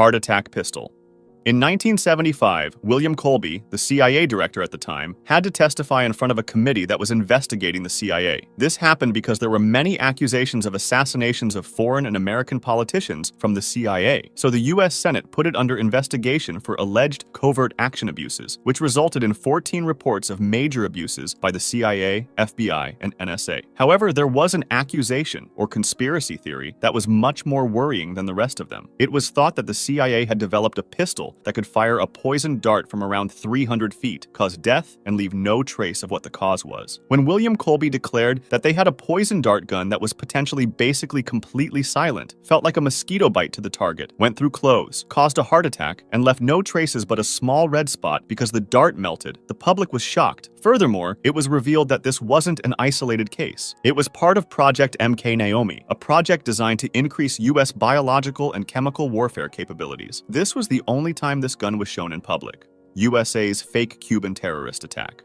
Heart attack pistol. In 1975, William Colby, the CIA director at the time, had to testify in front of a committee that was investigating the CIA. This happened because there were many accusations of assassinations of foreign and American politicians from the CIA, so the US Senate put it under investigation for alleged covert action abuses, which resulted in 14 reports of major abuses by the CIA, FBI, and NSA. However, there was an accusation, or conspiracy theory, that was much more worrying than the rest of them. It was thought that the CIA had developed a pistol that could fire a poison dart from around 300 feet, cause death, and leave no trace of what the cause was. When William Colby declared that they had a poison dart gun that was potentially basically completely silent, felt like a mosquito bite to the target, went through clothes, caused a heart attack, and left no traces but a small red spot because the dart melted, the public was shocked. Furthermore, it was revealed that this wasn't an isolated case. It was part of Project MK Naomi, a project designed to increase US biological and chemical warfare capabilities. This was the only time this gun was shown in public. USA's fake Cuban terrorist attack.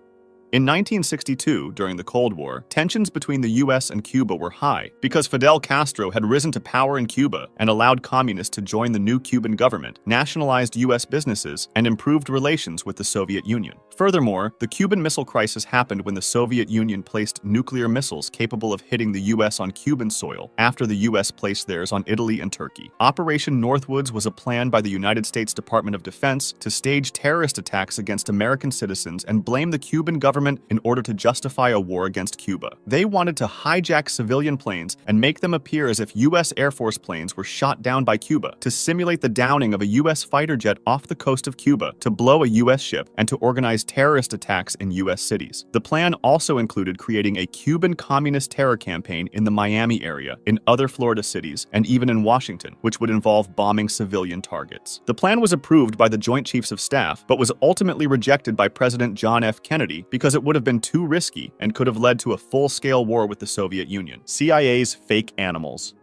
In 1962, during the Cold War, tensions between the US and Cuba were high because Fidel Castro had risen to power in Cuba and allowed communists to join the new Cuban government, nationalized US businesses, and improved relations with the Soviet Union. Furthermore, the Cuban Missile Crisis happened when the Soviet Union placed nuclear missiles capable of hitting the US on Cuban soil after the US placed theirs on Italy and Turkey. Operation Northwoods was a plan by the United States Department of Defense to stage terrorist attacks against American citizens and blame the Cuban government in order to justify a war against Cuba. They wanted to hijack civilian planes and make them appear as if US Air Force planes were shot down by Cuba, to simulate the downing of a US fighter jet off the coast of Cuba, to blow a US ship, and to organize terrorist attacks in US cities. The plan also included creating a Cuban communist terror campaign in the Miami area, in other Florida cities, and even in Washington, which would involve bombing civilian targets. The plan was approved by the Joint Chiefs of Staff, but was ultimately rejected by President John F. Kennedy because it would have been too risky and could have led to a full-scale war with the Soviet Union. CIA's fake animals.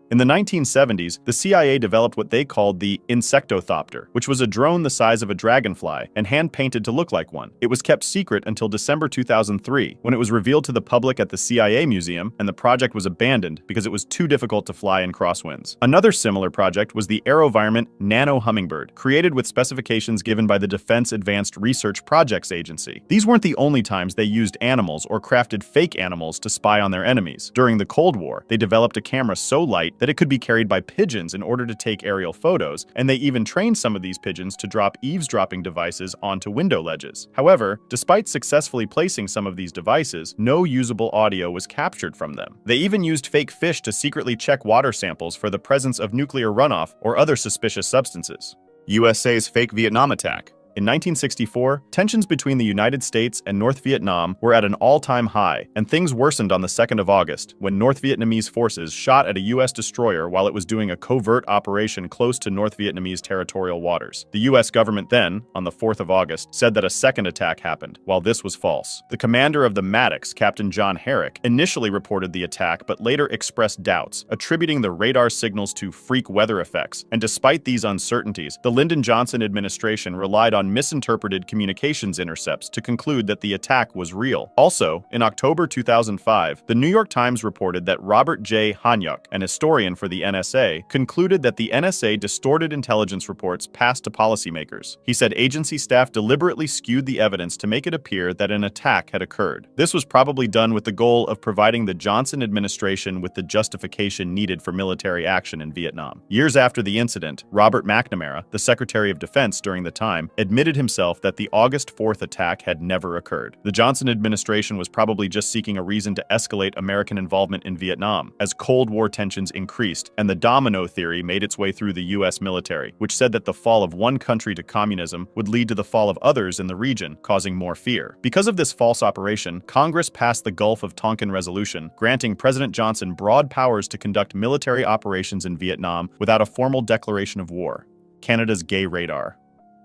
In the 1970s, the CIA developed what they called the Insectothopter, which was a drone the size of a dragonfly and hand-painted to look like one. It was kept secret until December 2003, when it was revealed to the public at the CIA Museum, and the project was abandoned because it was too difficult to fly in crosswinds. Another similar project was the AeroVironment Nano Hummingbird, created with specifications given by the Defense Advanced Research Projects Agency. These weren't the only times they used animals or crafted fake animals to spy on their enemies. During the Cold War, they developed a camera so light that it could be carried by pigeons in order to take aerial photos, and they even trained some of these pigeons to drop eavesdropping devices onto window ledges. However, despite successfully placing some of these devices, no usable audio was captured from them. They even used fake fish to secretly check water samples for the presence of nuclear runoff or other suspicious substances. USA's fake Vietnam attack. In 1964, tensions between the United States and North Vietnam were at an all-time high, and things worsened on the 2nd of August when North Vietnamese forces shot at a U.S. destroyer while it was doing a covert operation close to North Vietnamese territorial waters. The U.S. government then, on the 4th of August, said that a second attack happened, while this was false. The commander of the Maddox, Captain John Herrick, initially reported the attack but later expressed doubts, attributing the radar signals to freak weather effects. And despite these uncertainties, the Lyndon Johnson administration relied on misinterpreted communications intercepts to conclude that the attack was real. Also, in October 2005, the New York Times reported that Robert J. Hanyuk, an historian for the NSA, concluded that the NSA distorted intelligence reports passed to policymakers. He said agency staff deliberately skewed the evidence to make it appear that an attack had occurred. This was probably done with the goal of providing the Johnson administration with the justification needed for military action in Vietnam. Years after the incident, Robert McNamara, the Secretary of Defense during the time, admitted himself that the August 4th attack had never occurred. The Johnson administration was probably just seeking a reason to escalate American involvement in Vietnam, as Cold War tensions increased, and the domino theory made its way through the US military, which said that the fall of one country to communism would lead to the fall of others in the region, causing more fear. Because of this false operation, Congress passed the Gulf of Tonkin Resolution, granting President Johnson broad powers to conduct military operations in Vietnam without a formal declaration of war. Canada's gay radar.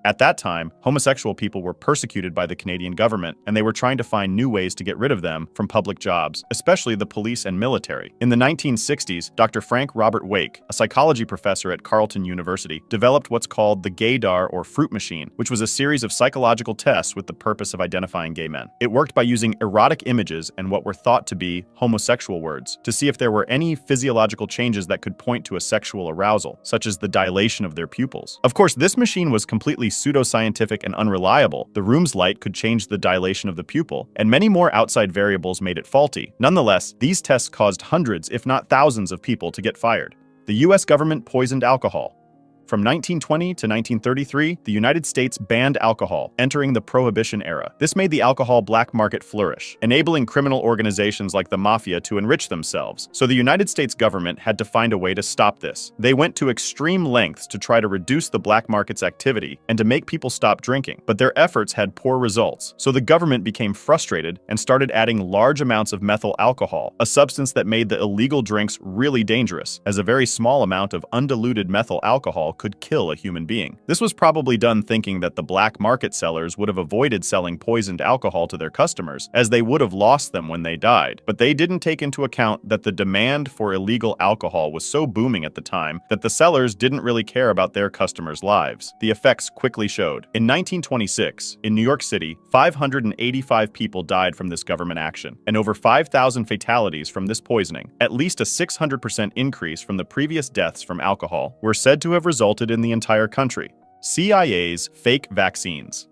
At that time, homosexual people were persecuted by the Canadian government, and they were trying to find new ways to get rid of them from public jobs, especially the police and military. In the 1960s, Dr. Frank Robert Wake, a psychology professor at Carleton University, developed what's called the gaydar or fruit machine, which was a series of psychological tests with the purpose of identifying gay men. It worked by using erotic images and what were thought to be homosexual words to see if there were any physiological changes that could point to a sexual arousal, such as the dilation of their pupils. Of course, this machine was completely pseudoscientific and unreliable. The room's light could change the dilation of the pupil, and many more outside variables made it faulty. Nonetheless, these tests caused hundreds, if not thousands, of people to get fired. The US government poisoned alcohol. From 1920 to 1933, the United States banned alcohol, entering the Prohibition era. This made the alcohol black market flourish, enabling criminal organizations like the Mafia to enrich themselves. So the United States government had to find a way to stop this. They went to extreme lengths to try to reduce the black market's activity and to make people stop drinking. But their efforts had poor results, so the government became frustrated and started adding large amounts of methyl alcohol, a substance that made the illegal drinks really dangerous, as a very small amount of undiluted methyl alcohol could kill a human being. This was probably done thinking that the black market sellers would have avoided selling poisoned alcohol to their customers, as they would have lost them when they died. But they didn't take into account that the demand for illegal alcohol was so booming at the time that the sellers didn't really care about their customers' lives. The effects quickly showed. In 1926, in New York City, 585 people died from this government action, and over 5,000 fatalities from this poisoning. At least a 600% increase from the previous deaths from alcohol were said to have resulted in the entire country. CIA's fake vaccines.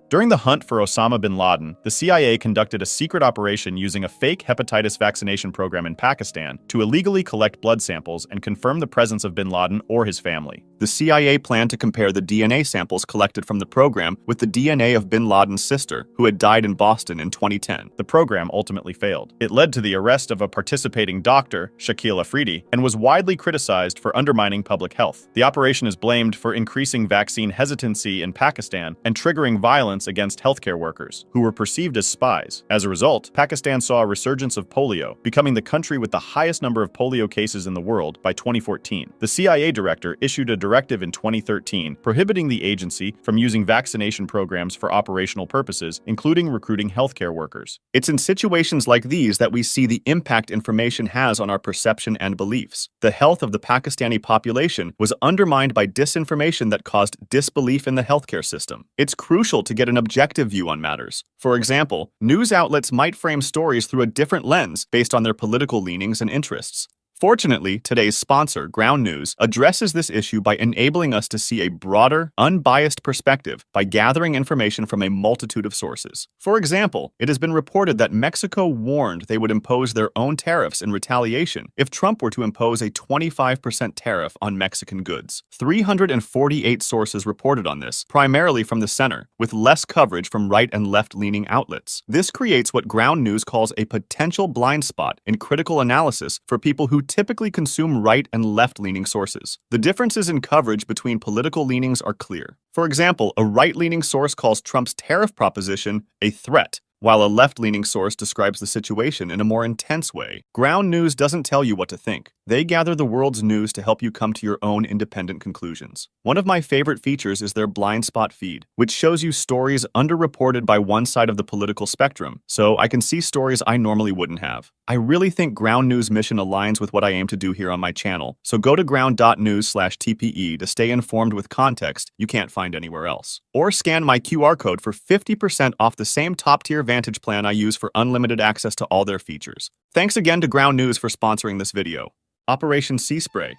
During the hunt for Osama bin Laden, the CIA conducted a secret operation using a fake hepatitis vaccination program in Pakistan to illegally collect blood samples and confirm the presence of bin Laden or his family. The CIA planned to compare the DNA samples collected from the program with the DNA of bin Laden's sister, who had died in Boston in 2010. The program ultimately failed. It led to the arrest of a participating doctor, Shakil Afridi, and was widely criticized for undermining public health. The operation is blamed for increasing vaccine hesitancy in Pakistan and triggering violence against healthcare workers, who were perceived as spies. As a result, Pakistan saw a resurgence of polio, becoming the country with the highest number of polio cases in the world by 2014. The CIA director issued a directive in 2013 prohibiting the agency from using vaccination programs for operational purposes, including recruiting healthcare workers. It's in situations like these that we see the impact information has on our perception and beliefs. The health of the Pakistani population was undermined by disinformation that caused disbelief in the healthcare system. It's crucial to get an objective view on matters. For example, news outlets might frame stories through a different lens based on their political leanings and interests. Fortunately, today's sponsor, Ground News, addresses this issue by enabling us to see a broader, unbiased perspective by gathering information from a multitude of sources. For example, it has been reported that Mexico warned they would impose their own tariffs in retaliation if Trump were to impose a 25% tariff on Mexican goods. 348 sources reported on this, primarily from the center, with less coverage from right and left-leaning outlets. This creates what Ground News calls a potential blind spot in critical analysis for people who typically consume right and left-leaning sources. The differences in coverage between political leanings are clear. For example, a right-leaning source calls Trump's tariff proposition a threat, while a left-leaning source describes the situation in a more intense way. Ground News doesn't tell you what to think. They gather the world's news to help you come to your own independent conclusions. One of my favorite features is their blind spot feed, which shows you stories underreported by one side of the political spectrum, so I can see stories I normally wouldn't have. I really think Ground News' mission aligns with what I aim to do here on my channel, so go to ground.news/TPE to stay informed with context you can't find anywhere else. Or scan my QR code for 50% off the same top-tier Vantage plan I use for unlimited access to all their features. Thanks again to Ground News for sponsoring this video. Operation Sea Spray.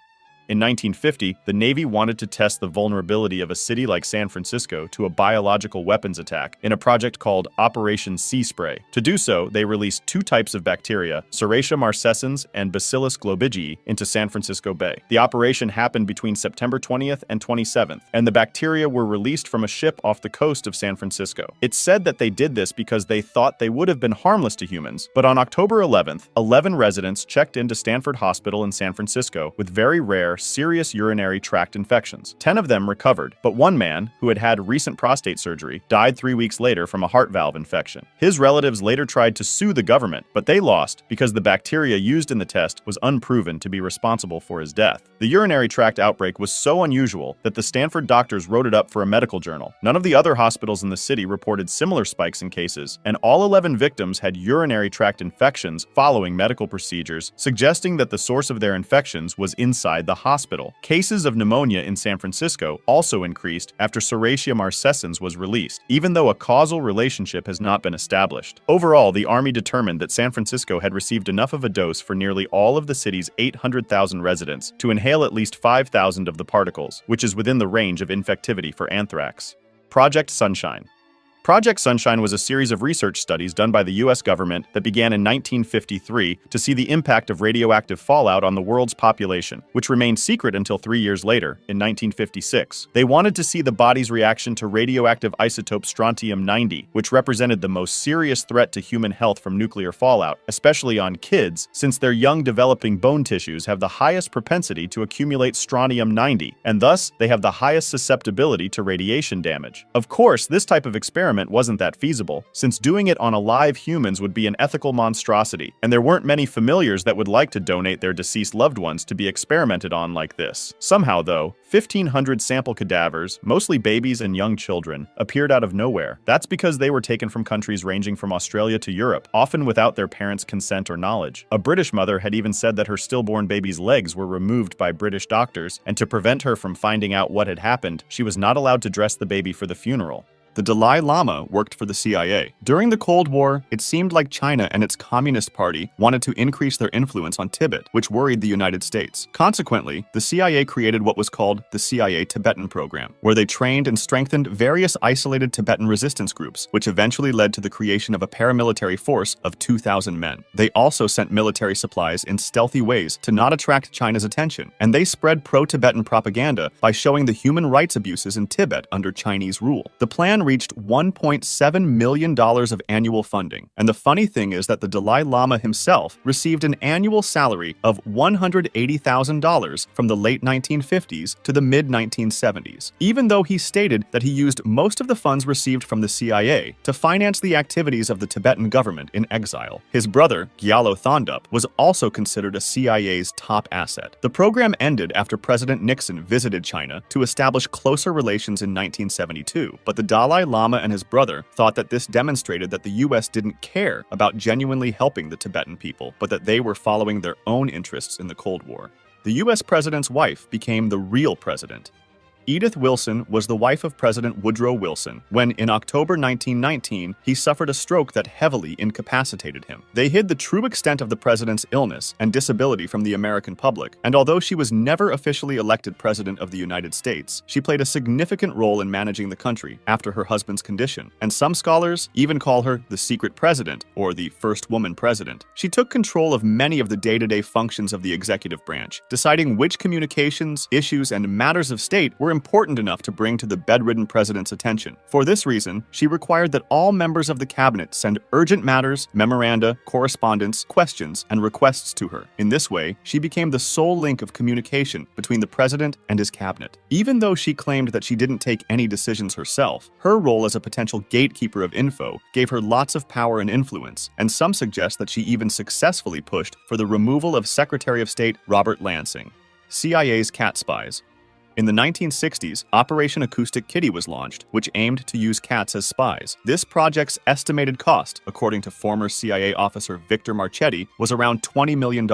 In 1950, the Navy wanted to test the vulnerability of a city like San Francisco to a biological weapons attack in a project called Operation Sea Spray. To do so, they released two types of bacteria, Serratia marcescens and Bacillus globigii, into San Francisco Bay. The operation happened between September 20th and 27th, and the bacteria were released from a ship off the coast of San Francisco. It's said that they did this because they thought they would have been harmless to humans, but on October 11th, 11 residents checked into Stanford Hospital in San Francisco with very rare rare, serious urinary tract infections. 10 of them recovered, but one man, who had had recent prostate surgery, died 3 weeks later from a heart valve infection. His relatives later tried to sue the government, but they lost because the bacteria used in the test was unproven to be responsible for his death. The urinary tract outbreak was so unusual that the Stanford doctors wrote it up for a medical journal. None of the other hospitals in the city reported similar spikes in cases, and all 11 victims had urinary tract infections following medical procedures, suggesting that the source of their infections was inside the hospital. Cases of pneumonia in San Francisco also increased after Serratia marcescens was released, even though a causal relationship has not been established. Overall, the Army determined that San Francisco had received enough of a dose for nearly all of the city's 800,000 residents to inhale at least 5,000 of the particles, which is within the range of infectivity for anthrax. Project Sunshine. Project Sunshine was a series of research studies done by the U.S. government that began in 1953 to see the impact of radioactive fallout on the world's population, which remained secret until 3 years later, in 1956. They wanted to see the body's reaction to radioactive isotope strontium-90, which represented the most serious threat to human health from nuclear fallout, especially on kids, since their young developing bone tissues have the highest propensity to accumulate strontium-90, and thus they have the highest susceptibility to radiation damage. Of course, this type of experiment wasn't that feasible, since doing it on alive humans would be an ethical monstrosity, and there weren't many familiars that would like to donate their deceased loved ones to be experimented on like this. Somehow, though, 1,500 sample cadavers, mostly babies and young children, appeared out of nowhere. That's because they were taken from countries ranging from Australia to Europe, often without their parents' consent or knowledge. A British mother had even said that her stillborn baby's legs were removed by British doctors, and to prevent her from finding out what had happened, she was not allowed to dress the baby for the funeral. The Dalai Lama worked for the CIA. During the Cold War, it seemed like China and its Communist Party wanted to increase their influence on Tibet, which worried the United States. Consequently, the CIA created what was called the CIA Tibetan Program, where they trained and strengthened various isolated Tibetan resistance groups, which eventually led to the creation of a paramilitary force of 2,000 men. They also sent military supplies in stealthy ways to not attract China's attention, and they spread pro-Tibetan propaganda by showing the human rights abuses in Tibet under Chinese rule. The plan reached $1.7 million of annual funding, and the funny thing is that the Dalai Lama himself received an annual salary of $180,000 from the late 1950s to the mid-1970s, even though he stated that he used most of the funds received from the CIA to finance the activities of the Tibetan government in exile. His brother, Gyalo Thondup, was also considered a CIA's top asset. The program ended after President Nixon visited China to establish closer relations in 1972, but the Dalai Lama and his brother thought that this demonstrated that the US didn't care about genuinely helping the Tibetan people, but that they were following their own interests in the Cold War. The US president's wife became the real president. Edith Wilson was the wife of President Woodrow Wilson when, in October 1919, he suffered a stroke that heavily incapacitated him. They hid the true extent of the president's illness and disability from the American public, and although she was never officially elected President of the United States, she played a significant role in managing the country after her husband's condition, and some scholars even call her the secret president or the first woman president. She took control of many of the day-to-day functions of the executive branch, deciding which communications, issues, and matters of state were important enough to bring to the bedridden president's attention. For this reason, she required that all members of the cabinet send urgent matters, memoranda, correspondence, questions, and requests to her. In this way, she became the sole link of communication between the president and his cabinet. Even though she claimed that she didn't take any decisions herself, her role as a potential gatekeeper of info gave her lots of power and influence, and some suggest that she even successfully pushed for the removal of Secretary of State Robert Lansing. CIA's cat spies. In the 1960s, Operation Acoustic Kitty was launched, which aimed to use cats as spies. This project's estimated cost, according to former CIA officer Victor Marchetti, was around $20 million,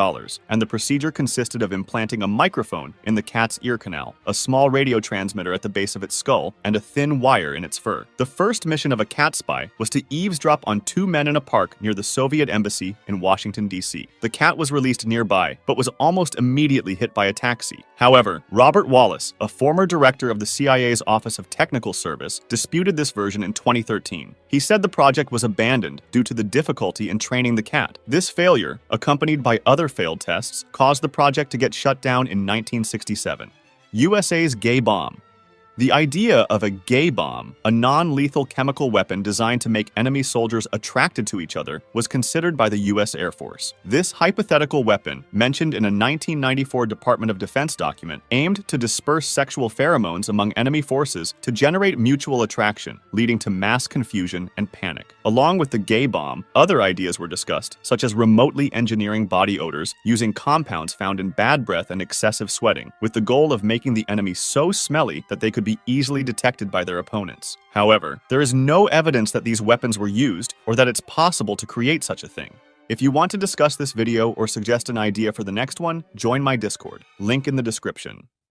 and the procedure consisted of implanting a microphone in the cat's ear canal, a small radio transmitter at the base of its skull, and a thin wire in its fur. The first mission of a cat spy was to eavesdrop on two men in a park near the Soviet embassy in Washington, D.C. The cat was released nearby, but was almost immediately hit by a taxi. However, Robert Wallace, a former director of the CIA's Office of Technical Service, disputed this version in 2013. He said the project was abandoned due to the difficulty in training the cat. This failure, accompanied by other failed tests, caused the project to get shut down in 1967. USA's gay bomb. The idea of a gay bomb, a non-lethal chemical weapon designed to make enemy soldiers attracted to each other, was considered by the U.S. Air Force. This hypothetical weapon, mentioned in a 1994 Department of Defense document, aimed to disperse sexual pheromones among enemy forces to generate mutual attraction, leading to mass confusion and panic. Along with the gay bomb, other ideas were discussed, such as remotely engineering body odors using compounds found in bad breath and excessive sweating, with the goal of making the enemy so smelly that they could be easily detected by their opponents. However, there is no evidence that these weapons were used or that it's possible to create such a thing. If you want to discuss this video or suggest an idea for the next one, join my Discord, link in the description.